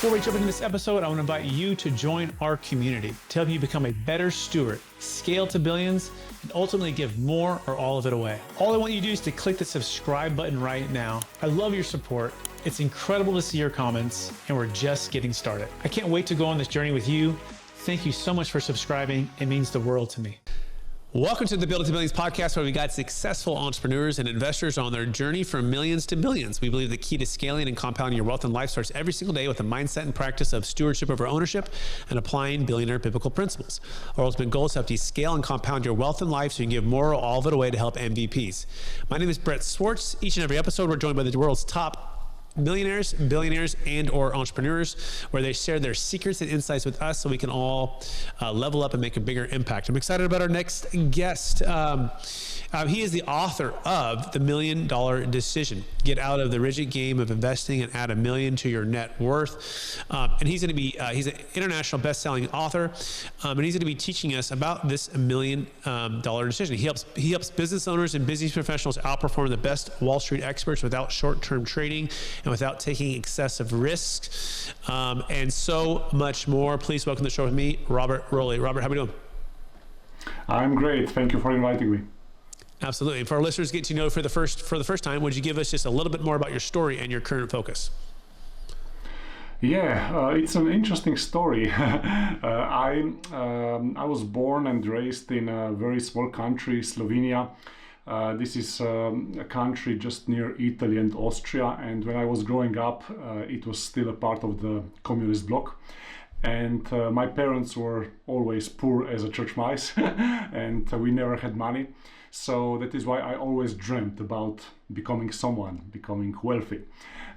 Before we jump into this episode, I want to invite you to join our community to help you become a better steward, scale to billions, and ultimately give more or all of it away. All I want you to do is to click the subscribe button right now. I love your support. It's incredible to see your comments, and we're just getting started. I can't wait to go on this journey with you. Thank you so much for subscribing. It means the world to me. Welcome to the Build to Billions podcast, where we guide successful entrepreneurs and investors on their journey from millions to billions. We believe the key to scaling and compounding your wealth and life starts every single day with the mindset and practice of stewardship over ownership and applying billionaire biblical principles. Our ultimate goal is to help you scale and compound your wealth and life so you can give more or all of it away to help MVPs. My name is Brett Swartz. Each and every episode, we're joined by the world's top millionaires, billionaires, and or entrepreneurs, where they share their secrets and insights with us so we can all level up and make a bigger impact. I'm excited about our next guest. He is the author of The $1 Million Decision. Get out of the rigid game of investing and add $1 million to your net worth. And he's going to be, he's an international best-selling author, and he's going to be teaching us about this $1 million decision. He helps business owners and business professionals outperform the best Wall Street experts without short-term trading and without taking excessive risks, and so much more. Please welcome to the show with me, Robert Rolih. Robert, how are we doing? I'm great. Thank you for inviting me. Absolutely. And for our listeners to get to know for the first time, would you give us just a little bit more about your story and your current focus? Yeah, it's an interesting story. I was born and raised in a very small country, Slovenia. This is a country just near Italy and Austria, and when I was growing up, it was still a part of the communist bloc. And my parents were always poor as a church mice, and we never had money. So that is why I always dreamt about becoming someone, becoming wealthy.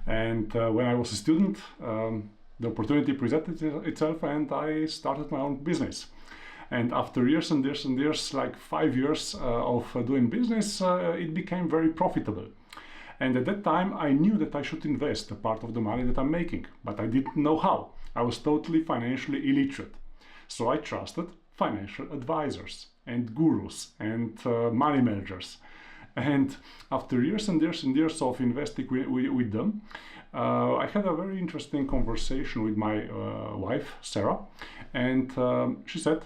And when I was a student, the opportunity presented itself, and I started my own business. And after years and years and years, like 5 years of doing business, it became very profitable. And at that time, I knew that I should invest a part of the money that I'm making, but I didn't know how. I was totally financially illiterate. So I trusted financial advisors and gurus and money managers. And after years and years and years of investing with them, I had a very interesting conversation with my wife, Sarah, and she said,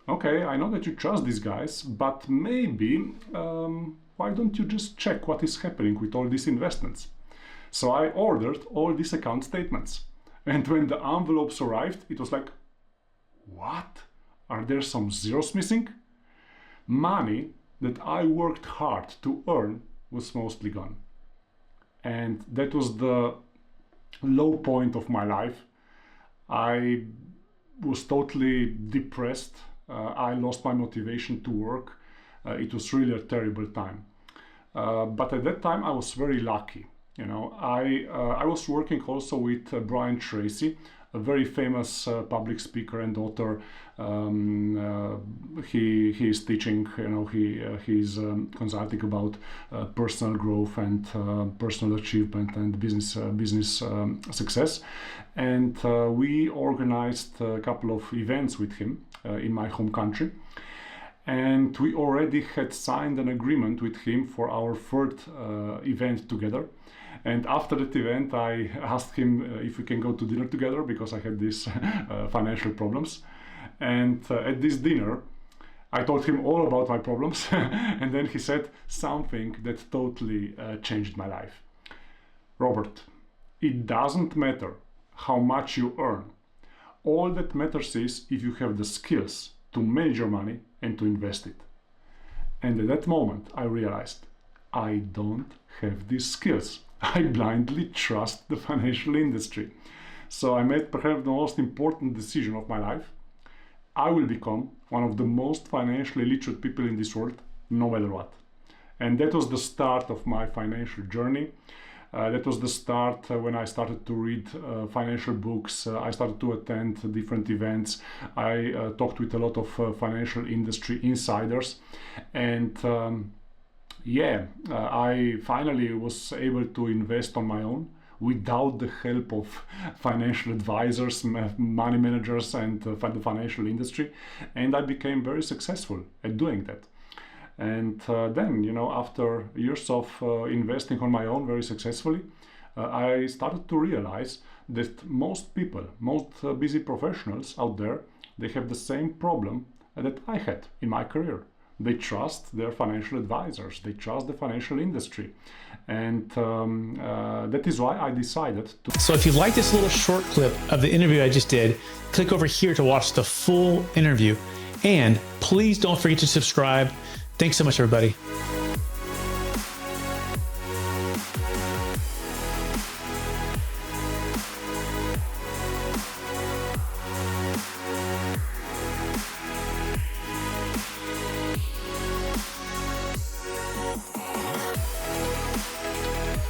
okay, I know that you trust these guys, but maybe why don't you just check what is happening with all these investments? So I ordered all these account statements. And when the envelopes arrived, it was like, what? Are there some zeros missing? Money that I worked hard to earn was mostly gone. And that was the low point of my life. I was totally depressed. I lost my motivation to work. It was really a terrible time. But at that time, I was very lucky. You know, I was working also with Brian Tracy, a very famous public speaker and author. He is teaching. You know, he's consulting about personal growth and personal achievement and business success. And we organized a couple of events with him in my home country. And we already had signed an agreement with him for our third event together. And after that event, I asked him if we can go to dinner together because I had these financial problems. And at this dinner, I told him all about my problems. And then he said something that totally changed my life. Robert, it doesn't matter how much you earn. All that matters is if you have the skills to manage your money and to invest it. And at that moment, I realized I don't have these skills. I blindly trust the financial industry. So I made perhaps the most important decision of my life. I will become one of the most financially literate people in this world, no matter what. And that was the start of my financial journey. That was the start when I started to read financial books. I started to attend different events. I talked with a lot of financial industry insiders. And I finally was able to invest on my own without the help of financial advisors, money managers, and the financial industry. And I became very successful at doing that. And then, after years of investing on my own very successfully, I started to realize that most people, most busy professionals out there, they have the same problem that I had in my career. They trust their financial advisors, they trust the financial industry. And that is why I decided to. So if you like this little short clip of the interview I just did, click over here to watch the full interview. And please don't forget to subscribe. Thanks so much, everybody.